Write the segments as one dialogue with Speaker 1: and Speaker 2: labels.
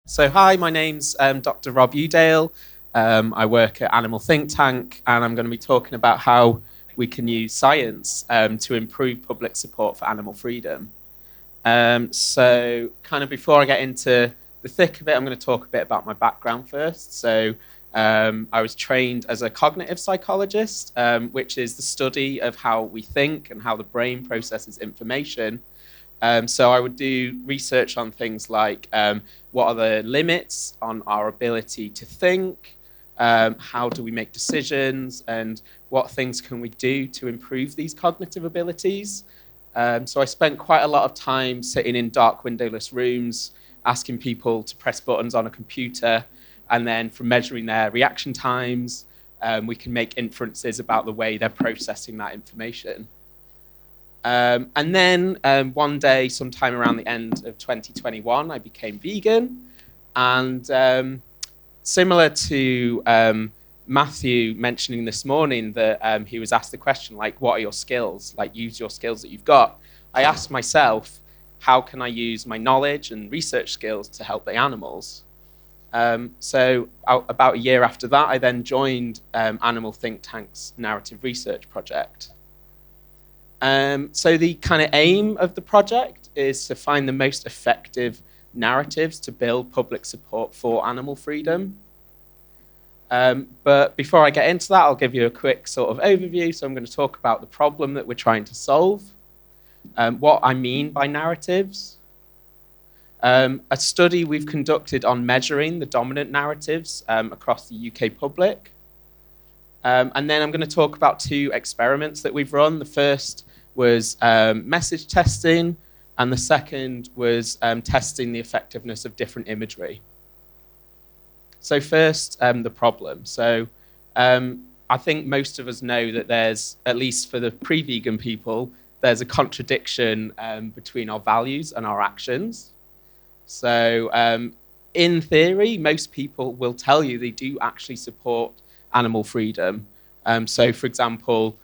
Speaker 1: So hi, my name's Dr. Rob Udale. I work at Animal Think Tank, and I'm going to be talking about how we can use science to improve public support for animal freedom. So kind of before I get into the thick of it, I'm going to talk a bit about my background first. I was trained as a cognitive psychologist, which is the study of how we think and how the brain processes information. So I would do research on things like what are the limits on our ability to think, how do we make decisions, and what things can we do to improve these cognitive abilities. So I spent quite a lot of time sitting in dark windowless rooms, asking people to press buttons on a computer, and then from measuring their reaction times, we can make inferences about the way they're processing that information. And then one day, sometime around the end of 2021, I became vegan. And similar to Matthew mentioning this morning that he was asked the question, like, what are your skills? Like, use your skills that you've got. I asked myself, how can I use my knowledge and research skills to help the animals? About a year after that, I then joined Animal Think Tank's narrative research project. So the kind of aim of the project is to find the most effective narratives to build public support for animal freedom. But before I get into that, I'll give you a quick sort of overview. So I'm going to talk about the problem that we're trying to solve, what I mean by narratives, a study we've conducted on measuring the dominant narratives across the UK public. And then I'm going to talk about two experiments that we've run. The first was message testing, and the second was testing the effectiveness of different imagery. So first, the problem. I think most of us know that there's, at least for the pre-vegan people, there's a contradiction between our values and our actions. In theory, most people will tell you they do actually support animal freedom. For example,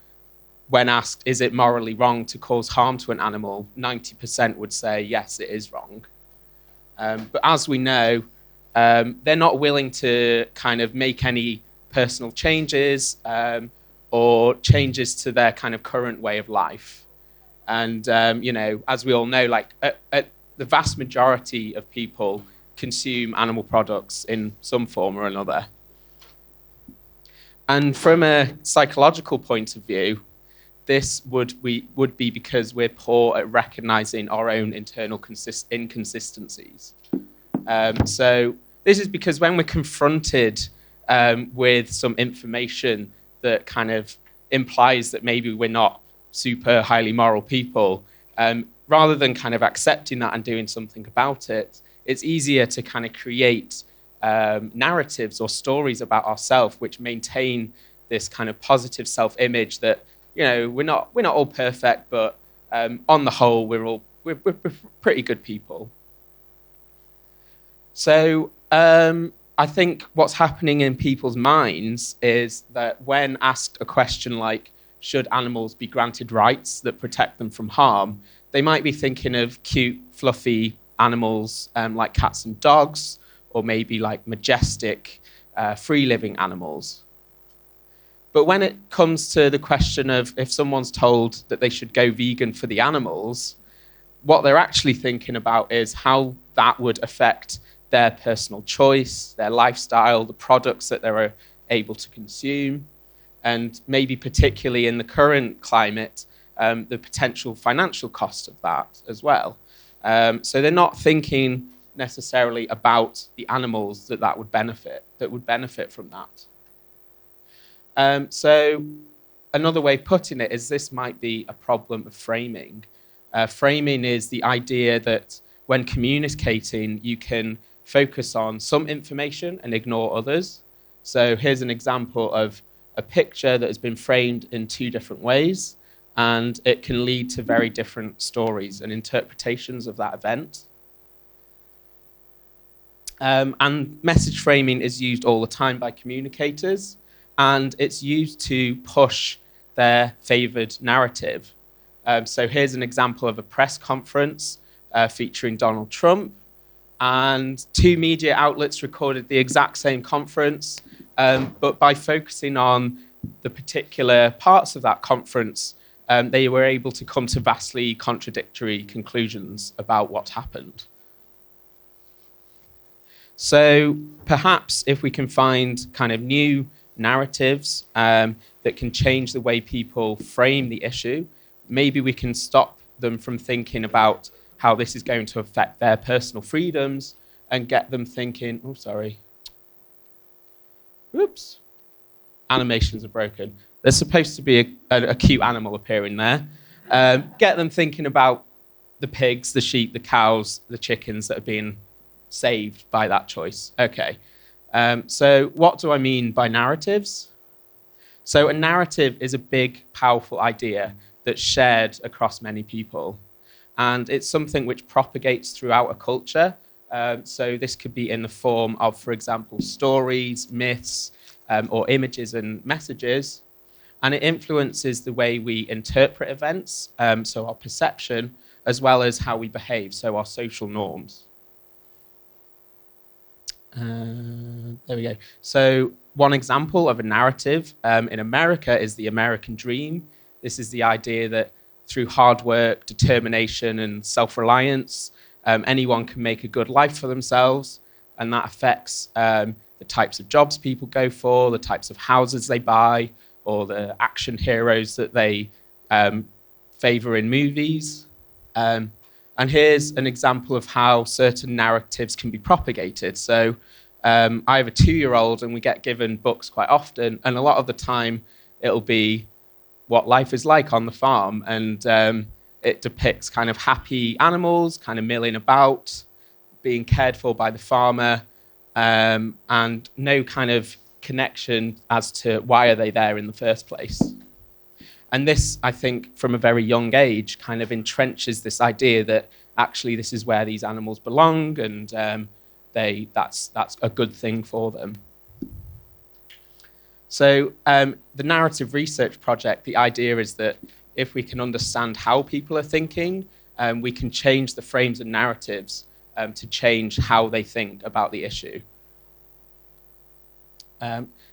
Speaker 1: when asked, is it morally wrong to cause harm to an animal, 90% would say, yes, it is wrong. But as we know, they're not willing to kind of make any personal changes or changes to their kind of current way of life. And, as we all know, the vast majority of people consume animal products in some form or another. And from a psychological point of view, this would be because we're poor at recognizing our own internal inconsistencies. So this is because when we're confronted with some information that kind of implies that maybe we're not super highly moral people, rather than kind of accepting that and doing something about it, it's easier to kind of create narratives or stories about ourselves which maintain this kind of positive self-image that, we're not all perfect, but on the whole, we're pretty good people. So I think what's happening in people's minds is that when asked a question like, should animals be granted rights that protect them from harm, they might be thinking of cute, fluffy animals like cats and dogs, or maybe like majestic, free-living animals. But when it comes to the question of if someone's told that they should go vegan for the animals, what they're actually thinking about is how that would affect their personal choice, their lifestyle, the products that they're able to consume, and maybe particularly in the current climate, the potential financial cost of that as well. So they're not thinking necessarily about the animals that would benefit from that. So another way of putting it is this might be a problem of framing. Framing is the idea that when communicating, you can focus on some information and ignore others. So here's an example of a picture that has been framed in two different ways, and it can lead to very different stories and interpretations of that event. And message framing is used all the time by communicators, and it's used to push their favored narrative. So here's an example of a press conference featuring Donald Trump. And two media outlets recorded the exact same conference, but by focusing on the particular parts of that conference, they were able to come to vastly contradictory conclusions about what happened. So perhaps if we can find kind of new narratives that can change the way people frame the issue, maybe we can stop them from thinking about how this is going to affect their personal freedoms and get them thinking, oh, sorry. Oops. Animations are broken. There's supposed to be a cute animal appearing there. Get them thinking about the pigs, the sheep, the cows, the chickens that are being saved by that choice. Okay. So what do I mean by narratives? So a narrative is a big, powerful idea that's shared across many people. And it's something which propagates throughout a culture. So this could be in the form of, for example, stories, myths, or images and messages. And it influences the way we interpret events, so our perception, as well as how we behave, so our social norms. There we go. So one example of a narrative in America is the American dream. This is the idea that through hard work, determination, and self-reliance, anyone can make a good life for themselves, and that affects the types of jobs people go for, the types of houses they buy, or the action heroes that they favor in movies. And here's an example of how certain narratives can be propagated. So I have a 2-year-old and we get given books quite often, and a lot of the time it'll be what life is like on the farm, and it depicts kind of happy animals, kind of milling about, being cared for by the farmer, and no kind of connection as to why are they there in the first place. And this, I think, from a very young age, kind of entrenches this idea that actually this is where these animals belong, and that's a good thing for them. So the Narrative Research Project, the idea is that if we can understand how people are thinking, we can change the frames and narratives to change how they think about the issue.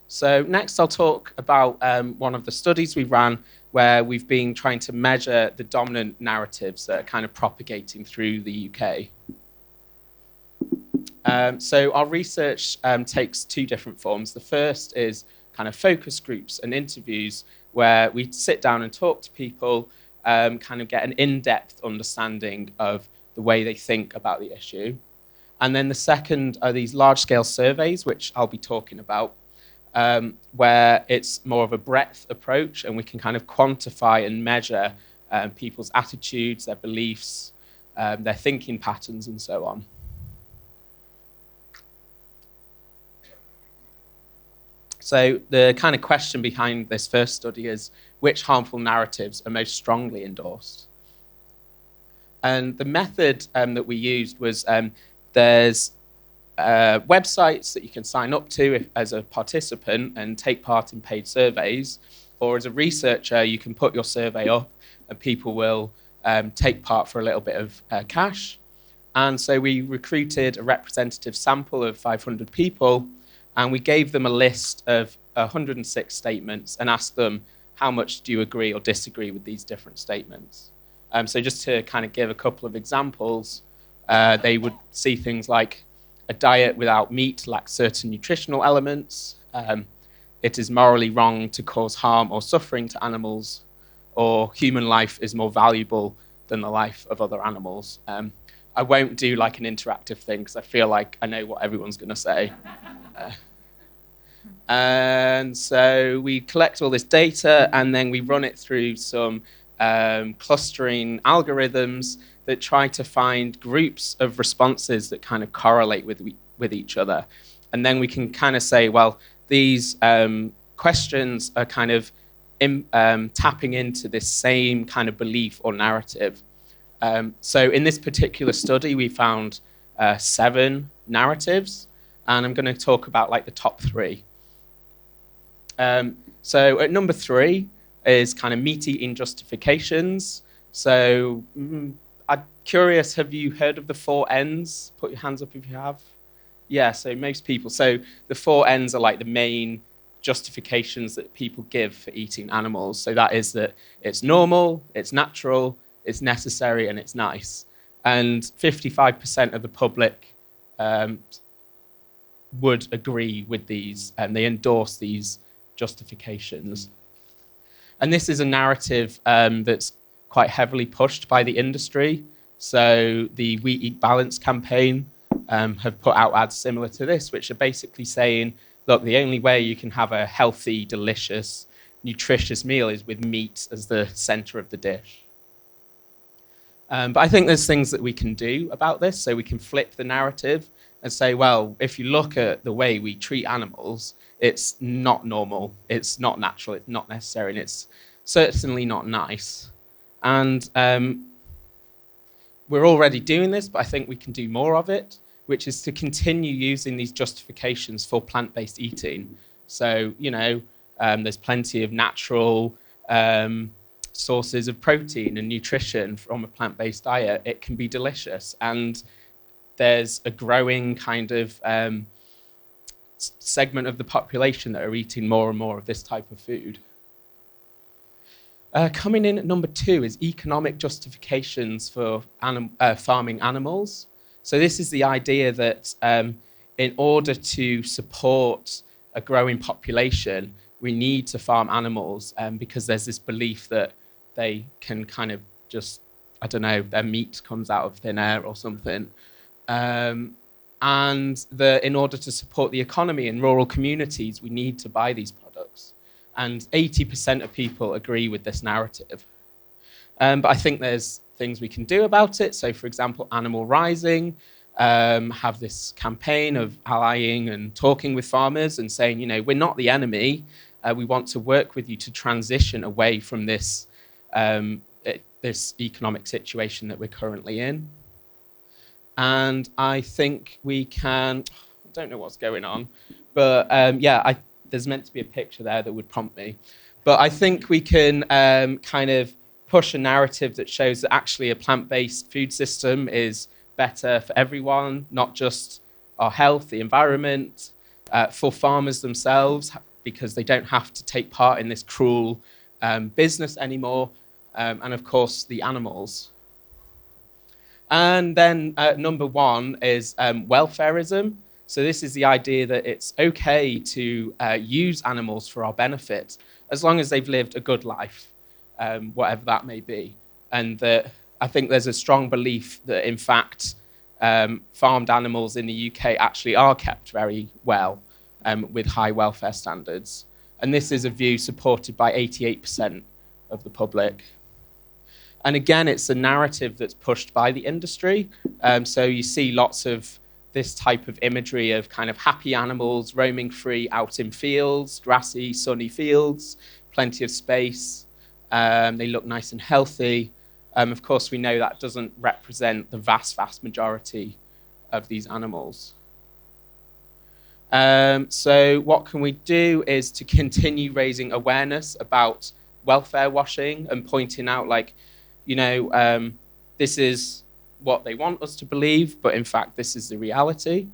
Speaker 1: So next I'll talk about one of the studies we ran where we've been trying to measure the dominant narratives that are kind of propagating through the UK. So our research takes two different forms. The first is kind of focus groups and interviews where we sit down and talk to people, kind of get an in-depth understanding of the way they think about the issue. And then the second are these large-scale surveys, which I'll be talking about, where it's more of a breadth approach and we can kind of quantify and measure people's attitudes, their beliefs, their thinking patterns, and so on. So the kind of question behind this first study is, which harmful narratives are most strongly endorsed? And the method that we used was there's websites that you can sign up to as a participant and take part in paid surveys, or as a researcher, you can put your survey up and people will take part for a little bit of cash. And so we recruited a representative sample of 500 people, and we gave them a list of 106 statements and asked them, how much do you agree or disagree with these different statements? So just to kind of give a couple of examples, they would see things like a diet without meat lacks certain nutritional elements, it is morally wrong to cause harm or suffering to animals, or human life is more valuable than the life of other animals. I won't do like an interactive thing because I feel like I know what everyone's going to say. And so we collect all this data and then we run it through some clustering algorithms that try to find groups of responses that kind of correlate with each other. And then we can kind of say, well, these questions are kind of tapping into this same kind of belief or narrative. So in this particular study, we found 7 narratives, and I'm going to talk about like the top 3. So at number 3 is kind of meat eating justifications. So I Curious, have you heard of the four N's? Put your hands up if you have. Yeah, so most people. So the four N's are like the main justifications that people give for eating animals. So that is that it's normal, it's natural, it's necessary, and it's nice. And 55% of the public would agree with these, and they endorse these justifications. And this is a narrative that's quite heavily pushed by the industry. So the We Eat Balanced campaign have put out ads similar to this, which are basically saying, look, the only way you can have a healthy, delicious, nutritious meal is with meat as the center of the dish. But I think there's things that we can do about this. So we can flip the narrative and say, well, if you look at the way we treat animals, it's not normal, it's not natural, it's not necessary, and it's certainly not nice. And we're already doing this, but I think we can do more of it, which is to continue using these justifications for plant-based eating. So, there's plenty of natural sources of protein and nutrition from a plant-based diet. It can be delicious. And there's a growing kind of segment of the population that are eating more and more of this type of food. Coming in at number 2 is economic justifications for farming animals. So this is the idea that in order to support a growing population, we need to farm animals because there's this belief that they can kind of just, I don't know, their meat comes out of thin air or something. And in order to support the economy in rural communities, we need to buy these products. And 80% of people agree with this narrative. But I think there's things we can do about it. So, for example, Animal Rising have this campaign of allying and talking with farmers and saying, we're not the enemy. We want to work with you to transition away from this economic situation that we're currently in. And I think we can, I don't know what's going on, but there's meant to be a picture there that would prompt me. But I think we can kind of push a narrative that shows that actually a plant-based food system is better for everyone, not just our health, the environment, for farmers themselves, because they don't have to take part in this cruel business anymore, and of course the animals. And then number 1 is welfareism. So this is the idea that it's okay to use animals for our benefit, as long as they've lived a good life, whatever that may be. And that I think there's a strong belief that, in fact, farmed animals in the UK actually are kept very well with high welfare standards. And this is a view supported by 88% of the public. And again, it's a narrative that's pushed by the industry. So you see lots of this type of imagery of kind of happy animals roaming free out in fields, grassy, sunny fields, plenty of space. They look nice and healthy. Of course, we know that doesn't represent the vast, vast majority of these animals. So what can we do is to continue raising awareness about welfare washing and pointing out, this is what they want us to believe, but in fact, this is the reality.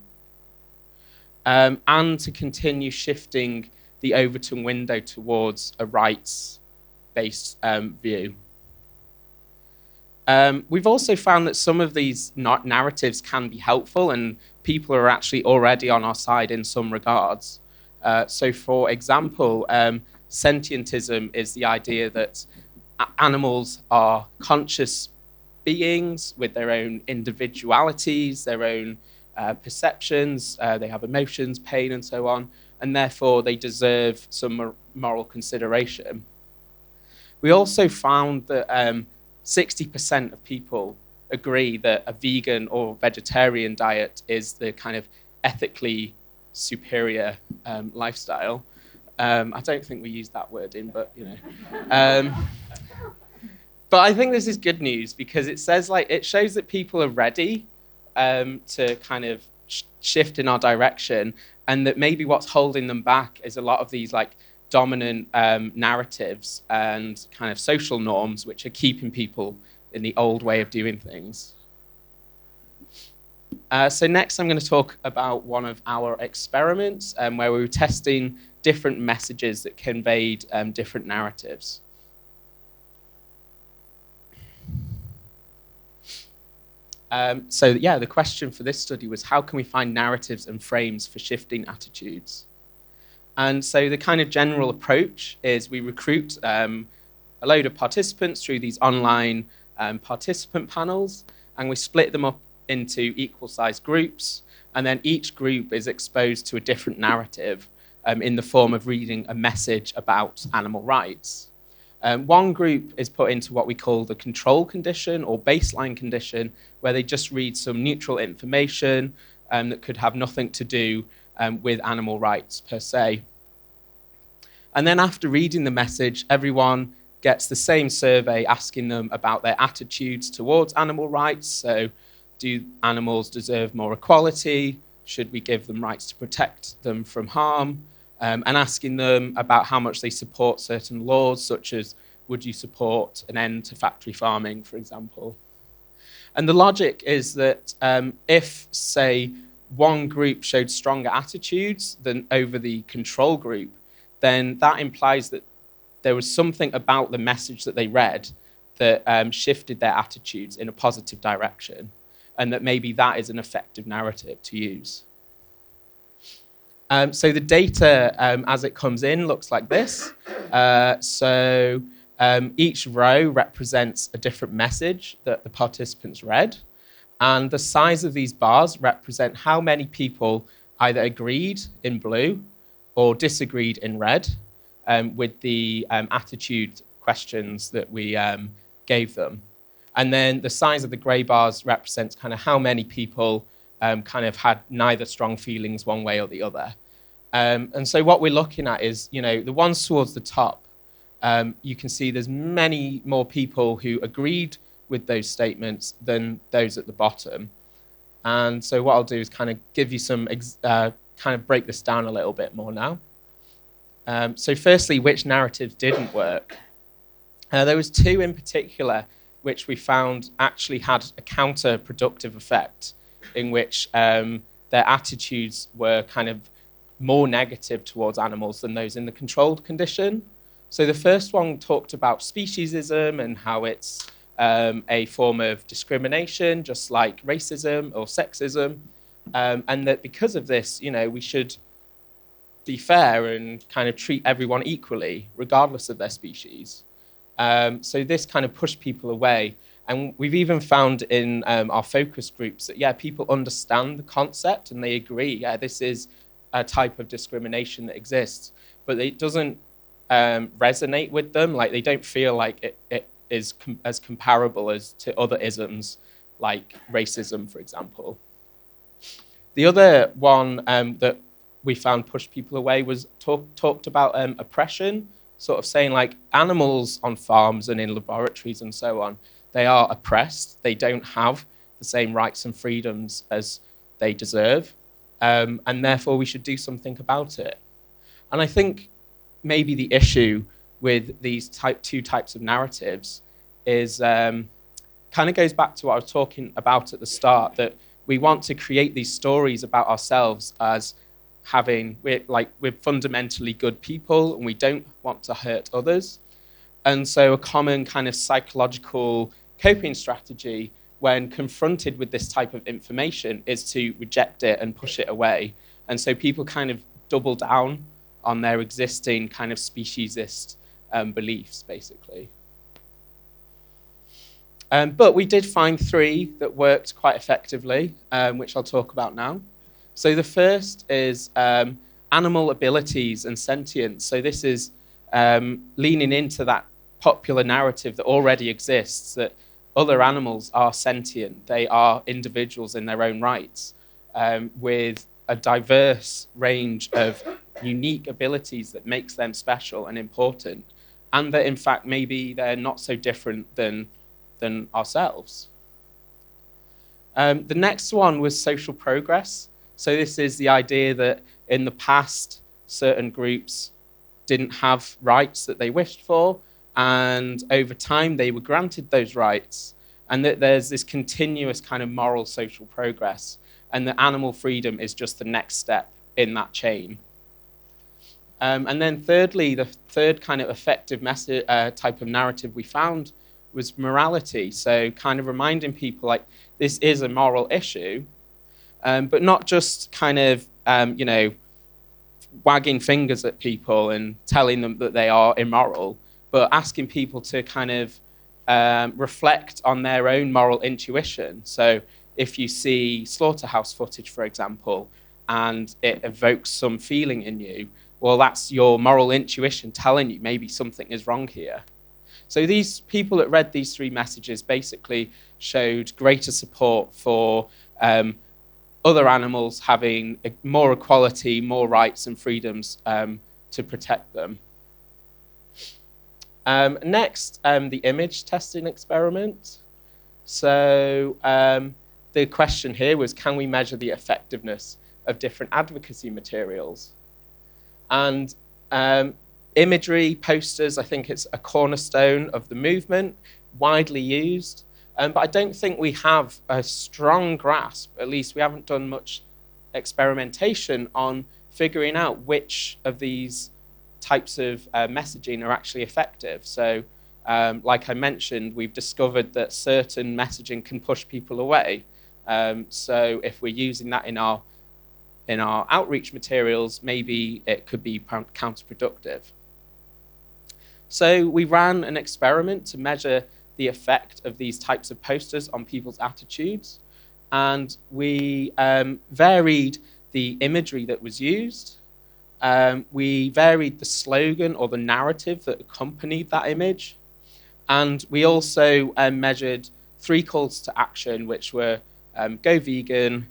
Speaker 1: And to continue shifting the Overton window towards a rights-based view. We've also found that some of these narratives can be helpful, and people are actually already on our side in some regards. So, for example, sentientism is the idea that animals are conscious beings with their own individualities, their own perceptions, they have emotions, pain, and so on, and therefore they deserve some moral consideration. We also found that 60% of people agree that a vegan or vegetarian diet is the kind of ethically superior lifestyle. I don't think we used that word in, but but I think this is good news because it says it shows that people are ready to kind of shift in our direction, and that maybe what's holding them back is a lot of these dominant narratives and kind of social norms which are keeping people in the old way of doing things. So next I'm going to talk about one of our experiments where we were testing different messages that conveyed different narratives. The question for this study was, how can we find narratives and frames for shifting attitudes? And so the kind of general approach is we recruit a load of participants through these online participant panels, and we split them up into equal-sized groups, and then each group is exposed to a different narrative in the form of reading a message about animal rights. One group is put into what we call the control condition or baseline condition, where they just read some neutral information that could have nothing to do with animal rights per se. And then after reading the message, everyone gets the same survey asking them about their attitudes towards animal rights. So, do animals deserve more equality? Should we give them rights to protect them from harm? And asking them about how much they support certain laws, such as would you support an end to factory farming, for example. And the logic is that if, say, one group showed stronger attitudes than over the control group, then that implies that there was something about the message that they read that shifted their attitudes in a positive direction, and that maybe that is an effective narrative to use. So the data as it comes in looks like this. Each row represents a different message that the participants read, and the size of these bars represent how many people either agreed in blue or disagreed in red with the attitude questions that we gave them. And then the size of the grey bars represents kind of how many people kind of had neither strong feelings one way or the other. And so what we're looking at is, the ones towards the top, you can see there's many more people who agreed with those statements than those at the bottom. And so what I'll do is kind of give you some, kind of break this down a little bit more now. So firstly, which narratives didn't work? There was two in particular which we found actually had a counterproductive effect, in which their attitudes were kind of more negative towards animals than those in the controlled condition. So the first one talked about speciesism and how it's a form of discrimination, just like racism or sexism, and that because of this, we should be fair and kind of treat everyone equally, regardless of their species. So this kind of pushed people away. And we've even found in our focus groups that, people understand the concept and they agree, this is a type of discrimination that exists, but it doesn't resonate with them. Like, they don't feel like it is as comparable as to other isms, like racism, for example. The other one that we found pushed people away was talked about oppression, sort of saying like animals on farms and in laboratories and so on, they are oppressed. They don't have the same rights and freedoms as they deserve, and therefore we should do something about it. And I think maybe the issue with these two types of narratives is kind of goes back to what I was talking about at the start, that we want to create these stories about ourselves as we're fundamentally good people and we don't want to hurt others. And so a common kind of psychological coping strategy when confronted with this type of information is to reject it and push it away. And so people kind of double down on their existing kind of speciesist beliefs, basically. But we did find three that worked quite effectively, which I'll talk about now. So the first is animal abilities and sentience. So this is leaning into that popular narrative that already exists, that other animals are sentient. They are individuals in their own rights, with a diverse range of unique abilities that makes them special and important, and that in fact maybe they're not so different than ourselves. The next one was social progress. So this is the idea that in the past, certain groups didn't have rights that they wished for, and over time they were granted those rights. and that there's this continuous kind of moral social progress, and that animal freedom is just the next step in that chain. And then thirdly, the third kind of effective type of narrative we found was morality. So kind of reminding people like this is a moral issue, but not just kind of, wagging fingers at people and telling them that they are immoral, but asking people to kind of reflect on their own moral intuition. So if you see slaughterhouse footage, for example, and it evokes some feeling in you, well, that's your moral intuition telling you maybe something is wrong here. So these people that read these three messages basically showed greater support for other animals having more equality, more rights and freedoms to protect them. Next, the image testing experiment. So the question here was, can we measure the effectiveness of different advocacy materials? And imagery, posters, I think it's a cornerstone of the movement, widely used. But I don't think we have a strong grasp, at least we haven't done much experimentation on figuring out which of these types of messaging are actually effective. So like I mentioned, we've discovered that certain messaging can push people away. So if we're using that in our outreach materials, maybe it could be counterproductive. So we ran an experiment to measure the effect of these types of posters on people's attitudes. And we varied the imagery that was used. We varied the slogan or the narrative that accompanied that image. And we also measured 3 calls to action, which were go vegan,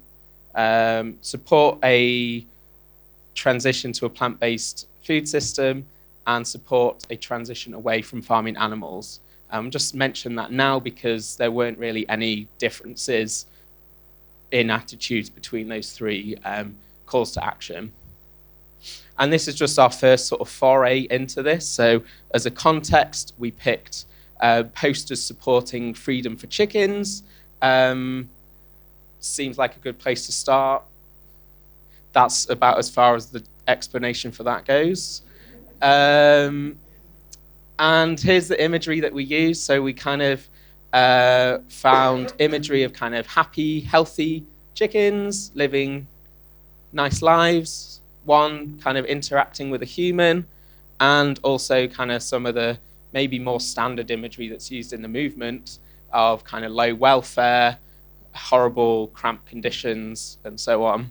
Speaker 1: support a transition to a plant-based food system, and support a transition away from farming animals. Just mention that now because there weren't really any differences in attitudes between those 3 calls to action. And this is just our first sort of foray into this. So as a context, we picked posters supporting freedom for chickens. Seems like a good place to start. That's about as far as the explanation for that goes. And here's the imagery that we used. So we kind of found imagery of kind of happy, healthy chickens living nice lives, one kind of interacting with a human, and also kind of some of the maybe more standard imagery that's used in the movement of kind of low welfare, horrible cramped conditions, and so on.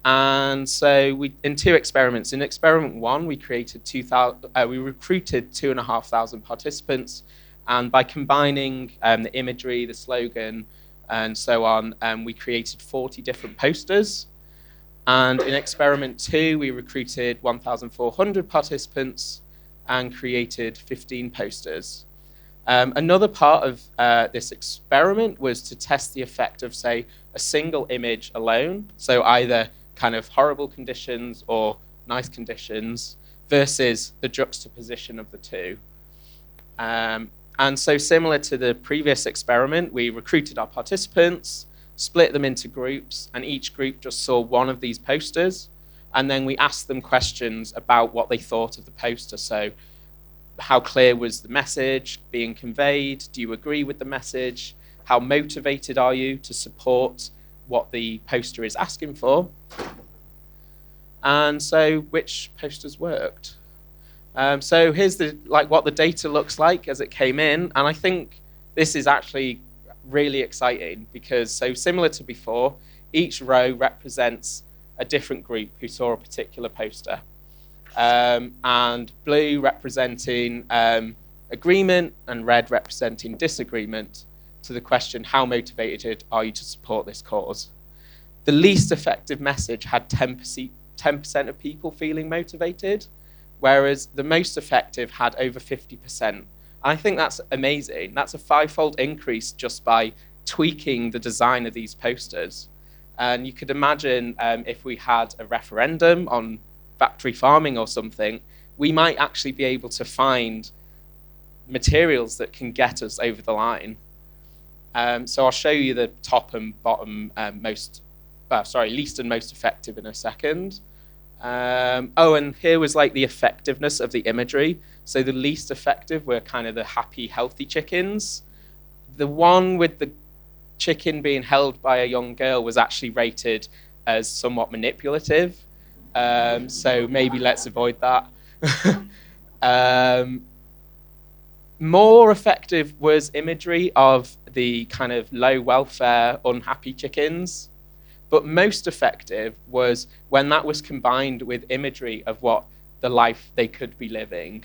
Speaker 1: And so in 2 experiments. In experiment 1, we recruited 2,500 participants, and by combining the imagery, the slogan, and so on, we created 40 different posters. And in experiment 2, we recruited 1,400 participants and created 15 posters. Another part of this experiment was to test the effect of, say, a single image alone, so either kind of horrible conditions or nice conditions, versus the juxtaposition of the 2. And so similar to the previous experiment, we recruited our participants, split them into groups, and each group just saw one of these posters, and then we asked them questions about what they thought of the poster. So how clear was the message being conveyed? Do you agree with the message? How motivated are you to support what the poster is asking for? And so which posters worked? So here's what the data looks like as it came in, and I think this is actually really exciting because, so similar to before, each row represents a different group who saw a particular poster, and blue representing agreement and red representing disagreement to the question, how motivated are you to support this cause? The least effective message had 10% of people feeling motivated, whereas the most effective had over 50%. I think that's amazing. That's a 5-fold increase just by tweaking the design of these posters. And you could imagine if we had a referendum on factory farming or something, we might actually be able to find materials that can get us over the line. So I'll show you the top and bottom least and most effective in a second. And here was like the effectiveness of the imagery. So the least effective were kind of the happy, healthy chickens. The one with the chicken being held by a young girl was actually rated as somewhat manipulative. So maybe let's avoid that. More effective was imagery of the kind of low welfare, unhappy chickens. But most effective was when that was combined with imagery of what the life they could be living.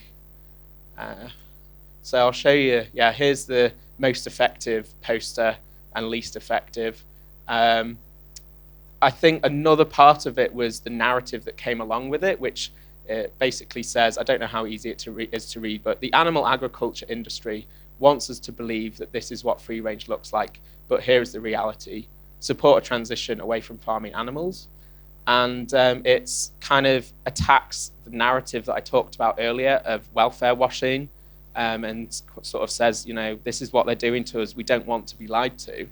Speaker 1: So I'll show you, here's the most effective poster and least effective. I think another part of it was the narrative that came along with it, which basically says, I don't know how easy it is to read, but the animal agriculture industry wants us to believe that this is what free range looks like, but here's the reality. Support a transition away from farming animals. And it's kind of attacks the narrative that I talked about earlier of welfare washing, and sort of says, this is what they're doing to us. We don't want to be lied to.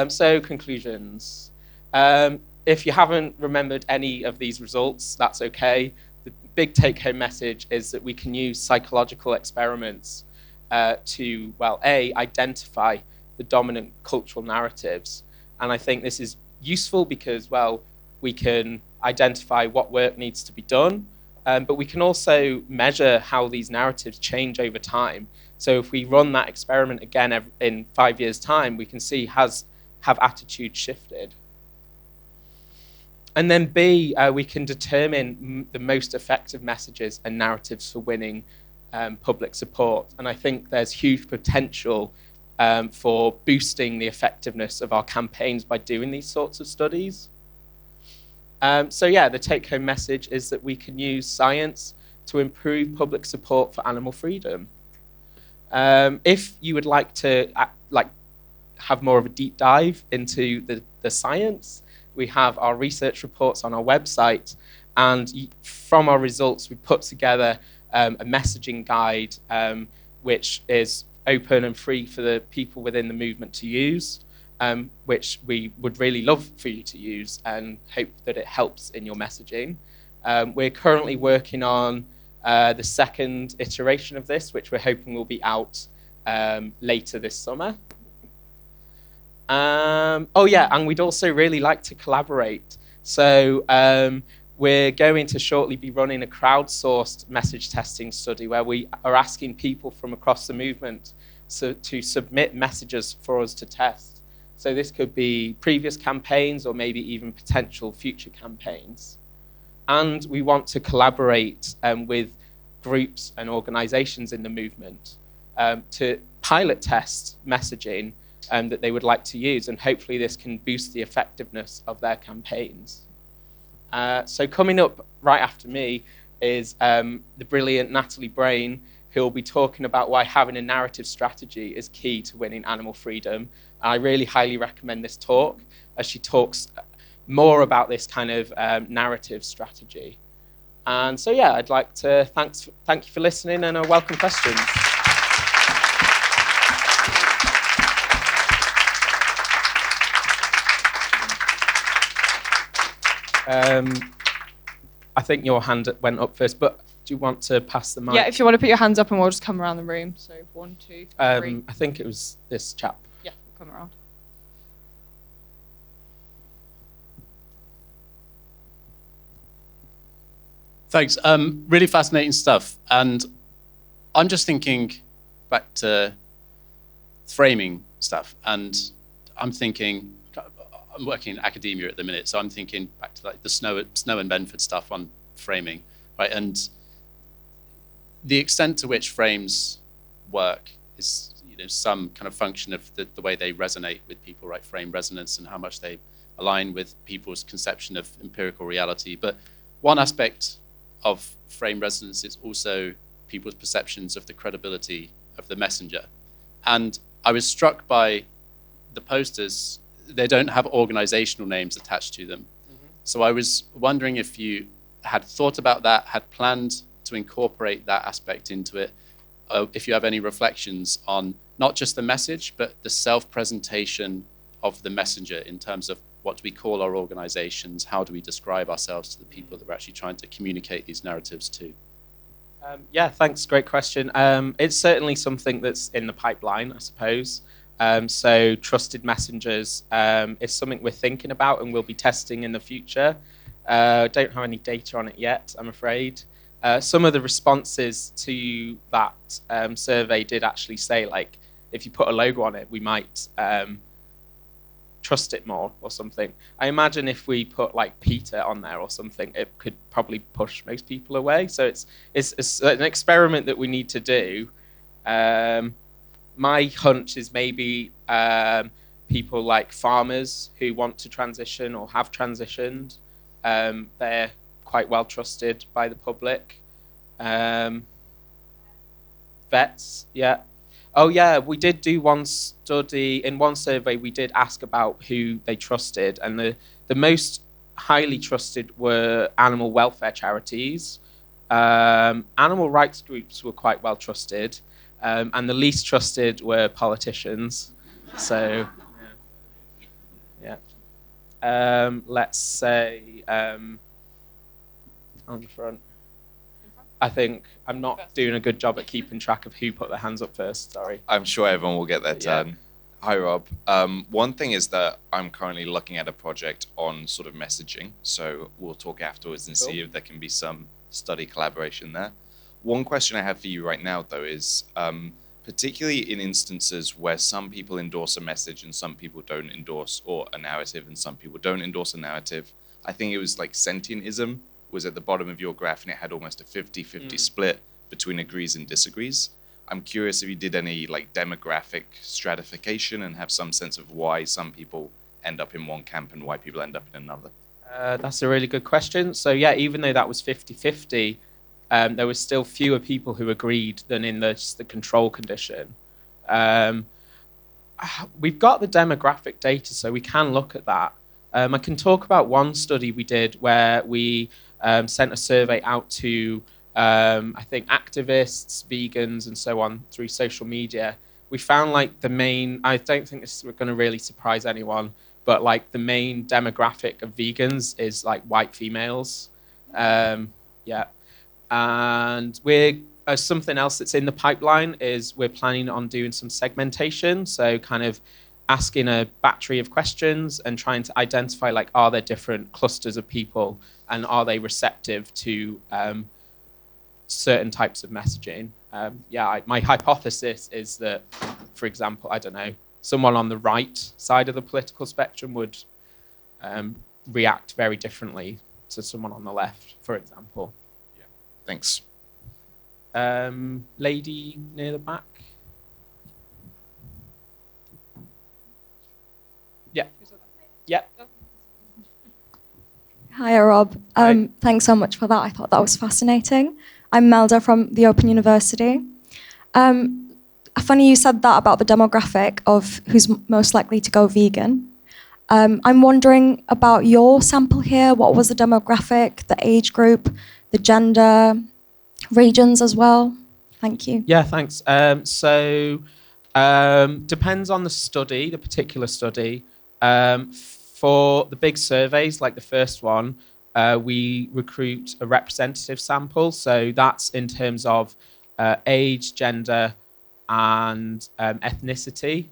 Speaker 1: So conclusions. If you haven't remembered any of these results, that's okay. The big take-home message is that we can use psychological experiments to, identify the dominant cultural narratives. And I think this is useful because, we can identify what work needs to be done, but we can also measure how these narratives change over time. So if we run that experiment again in 5 years' time, we can see have attitudes shifted. And then B, we can determine the most effective messages and narratives for winning public support. And I think there's huge potential for boosting the effectiveness of our campaigns by doing these sorts of studies. The take-home message is that we can use science to improve public support for animal freedom. If you would like to have more of a deep dive into the science, we have our research reports on our website, and from our results, we put together a messaging guide, which is open and free for the people within the movement to use, which we would really love for you to use and hope that it helps in your messaging. We're currently working on the second iteration of this, which we're hoping will be out later this summer. And we'd also really like to collaborate. So we're going to shortly be running a crowdsourced message testing study where we are asking people from across the movement to submit messages for us to test. So this could be previous campaigns or maybe even potential future campaigns. And we want to collaborate with groups and organizations in the movement to pilot test messaging that they would like to use, and hopefully this can boost the effectiveness of their campaigns. So coming up right after me is the brilliant Natalie Brain, who will be talking about why having a narrative strategy is key to winning animal freedom. I really highly recommend this talk, as she talks more about this kind of narrative strategy. And so I'd like to thank you for listening, and I welcome questions. I think your hand went up first, but do you want to pass the mic?
Speaker 2: Yeah, if you want to put your hands up and we'll just come around the room. So 1, 2, 3.
Speaker 1: I think it was this chap.
Speaker 2: Yeah, we'll come around.
Speaker 3: Thanks. Really fascinating stuff. And I'm just thinking back to framing stuff. And I'm working in academia at the minute, so I'm thinking back to the Snow and Benford stuff on framing, right? And the extent to which frames work is, some kind of function of the way they resonate with people, right? Frame resonance and how much they align with people's conception of empirical reality. But one aspect of frame resonance is also people's perceptions of the credibility of the messenger. And I was struck by the posters. They don't have organizational names attached to them. Mm-hmm. So I was wondering if you had thought about that, had planned to incorporate that aspect into it. If you have any reflections on not just the message, but the self-presentation of the messenger in terms of what do we call our organizations, how do we describe ourselves to the people that we're actually trying to communicate these narratives to?
Speaker 1: Yeah, thanks. Great question. It's certainly something that's in the pipeline, I suppose. So trusted messengers is something we're thinking about and we'll be testing in the future. Don't have any data on it yet, I'm afraid. Some of the responses to that survey did actually say, like, if you put a logo on it, we might trust it more or something. I imagine if we put like Peter on there or something, it could probably push most people away. So it's an experiment that we need to do. My hunch is maybe people like farmers who want to transition or have transitioned. They're quite well trusted by the public. Vets, yeah. Oh yeah, we did do one study. In one survey, we did ask about who they trusted, and the most highly trusted were animal welfare charities. Animal rights groups were quite well trusted, and the least trusted were politicians. So, yeah. Let's say on the front. I think I'm not doing a good job at keeping track of who put their hands up first. Sorry.
Speaker 4: I'm sure everyone will get their turn.
Speaker 1: Yeah.
Speaker 4: Hi, Rob. One thing is that I'm currently looking at a project on sort of messaging. So we'll talk afterwards and see if there can be some study collaboration there. One question I have for you right now, though, is particularly in instances where some people endorse a message and some people don't endorse, or a narrative and some people don't endorse a narrative. I think it was like sentientism was at the bottom of your graph, and it had almost a 50-50 split between agrees and disagrees. I'm curious if you did any like demographic stratification and have some sense of why some people end up in one camp and why people end up in another.
Speaker 1: That's a really good question. So yeah, even though that was 50-50, there was still fewer people who agreed than in just the control condition. We've got the demographic data, so we can look at that. I can talk about one study we did where we sent a survey out to, I think, activists, vegans, and so on through social media. We found like the main, I don't think this is going to really surprise anyone, but like the main demographic of vegans is like white females. Yeah. And we're, something else that's in the pipeline is we're planning on doing some segmentation. So kind of asking a battery of questions and trying to identify, like, are there different clusters of people and are they receptive to certain types of messaging? Yeah, my hypothesis is that, for example, I don't know, someone on the right side of the political spectrum would react very differently to someone on the left, for example.
Speaker 4: Yeah, thanks.
Speaker 1: Lady near the back. Yeah. Yeah.
Speaker 5: Hi, Rob.
Speaker 1: Hi.
Speaker 5: Thanks so much for that. I thought that was fascinating. I'm Melda from the Open University. Funny you said that about the demographic of who's most likely to go vegan. I'm wondering about your sample here. What was the demographic, the age group, the gender, regions as well? Thank you.
Speaker 1: Yeah, thanks. So depends on the study, the particular study. For the big surveys, like the first one, we recruit a representative sample. So that's in terms of age, gender, and ethnicity.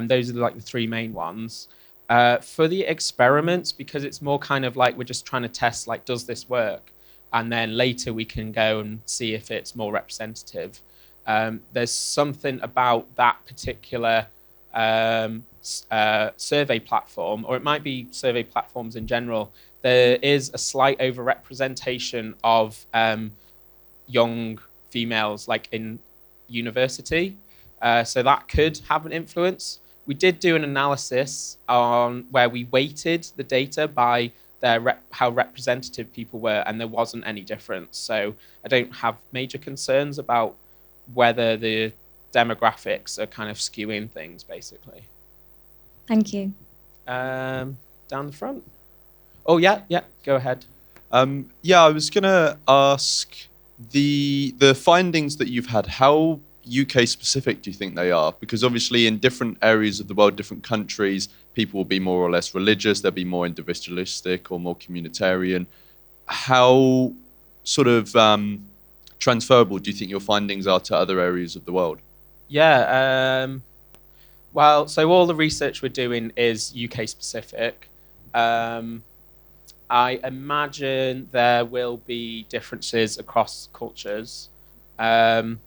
Speaker 1: Those are like the three main ones. For the experiments, because it's more kind of like we're just trying to test, like, does this work? And then later we can go and see if it's more representative. There's something about that particular survey platform, or it might be survey platforms in general. There is a slight overrepresentation of young females, like in university. So that could have an influence. We did do an analysis on where we weighted the data by how representative people were, and there wasn't any difference. So I don't have major concerns about whether the demographics are kind of skewing things, basically.
Speaker 5: Thank you.
Speaker 1: Down the front. Oh, yeah, go ahead.
Speaker 6: Yeah, I was going to ask the findings that you've had, how UK specific do you think they are? Because obviously in different areas of the world, different countries, people will be more or less religious, they'll be more individualistic or more communitarian. How sort of transferable do you think your findings are to other areas of the world?
Speaker 1: Yeah, well, so all the research we're doing is UK specific. I imagine there will be differences across cultures. And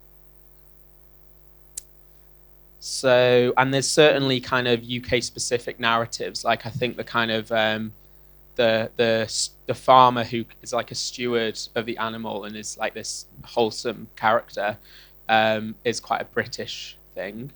Speaker 1: there's certainly kind of UK specific narratives. Like I think the kind of the farmer who is like a steward of the animal and is like this wholesome character is quite a British thing.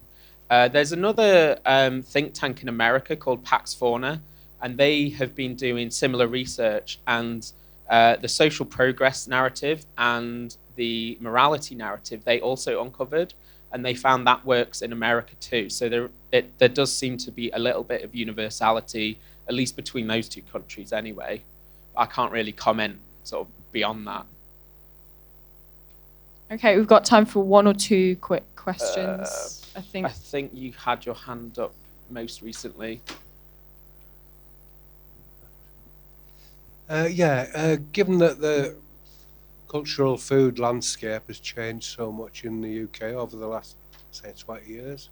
Speaker 1: There's another think tank in America called Pax Fauna, and they have been doing similar research, and the social progress narrative and the morality narrative they also uncovered, and they found that works in America too. So there does seem to be a little bit of universality, at least between those two countries anyway. I can't really comment sort of beyond that.
Speaker 2: Okay, we've got time for one or two quick questions. I think
Speaker 1: you had your hand up most recently.
Speaker 7: Given that the cultural food landscape has changed so much in the UK over the last, say, 20 years,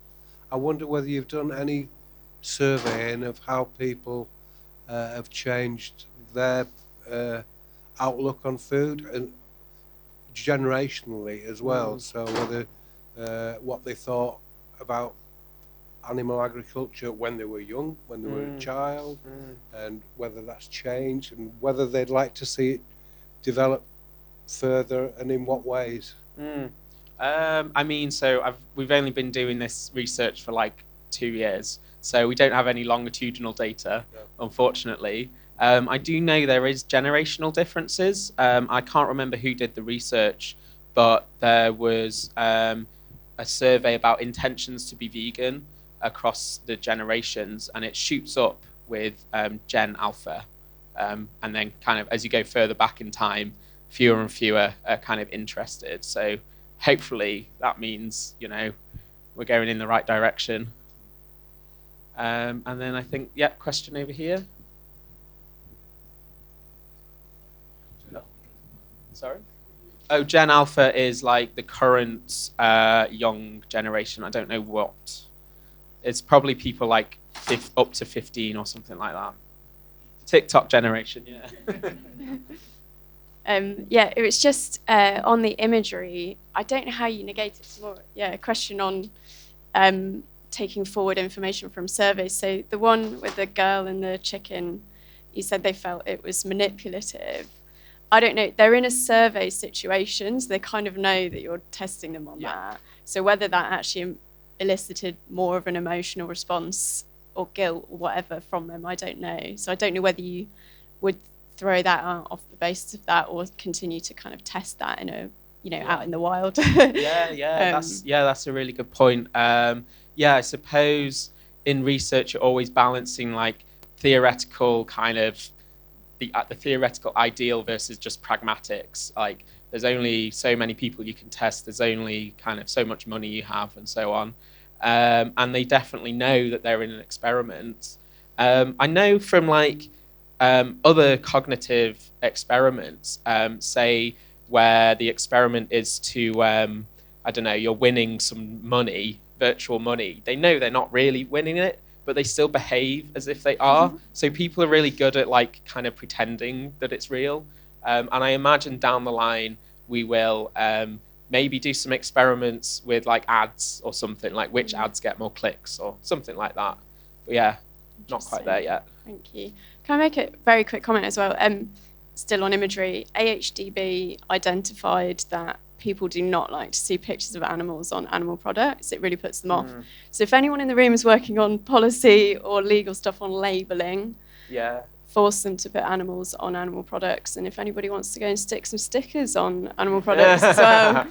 Speaker 7: I wonder whether you've done any surveying of how people have changed their outlook on food and generationally as well. So whether what they thought about animal agriculture when they were young, when they were a child, and whether that's changed and whether they'd like to see it develop further and in what ways.
Speaker 1: I mean, we've only been doing this research for like 2 years, so we don't have any longitudinal data, unfortunately. I do know there is generational differences. I can't remember who did the research, but there was a survey about intentions to be vegan across the generations, and it shoots up with Gen Alpha, and then kind of as you go further back in time, fewer and fewer are kind of interested. So hopefully that means, we're going in the right direction. And then I think, question over here. Sorry? Oh, Gen Alpha is like the current young generation. I don't know what. It's probably people like up to 15 or something like that. TikTok generation,
Speaker 8: It was just on the imagery. I don't know how you negate it. It's more, a question on taking forward information from surveys. So the one with the girl and the chicken, you said they felt it was manipulative. I don't know. They're in a survey situation, so they kind of know that you're testing them on that. So whether that actually elicited more of an emotional response or guilt or whatever from them, I don't know. So I don't know whether you would throw that out off the basis of that or continue to kind of test that in a, out in the wild.
Speaker 1: That's a really good point. I suppose in research you're always balancing like theoretical kind of the theoretical ideal versus just pragmatics. Like there's only so many people you can test, there's only kind of so much money you have and so on. And they definitely know that they're in an experiment. I know from like other cognitive experiments, say where the experiment is to, I don't know, you're winning some money, virtual money. They know they're not really winning it, but they still behave as if they are. So people are really good at like kind of pretending that it's real. And I imagine down the line, we will maybe do some experiments with like ads or something, like which ads get more clicks or something like that. But not quite there yet.
Speaker 8: Thank you. Can I make a very quick comment as well? Still on imagery, AHDB identified that people do not like to see pictures of animals on animal products. It really puts them off. So if anyone in the room is working on policy or legal stuff on labelling, force them to put animals on animal products. And if anybody wants to go and stick some stickers on animal products as well.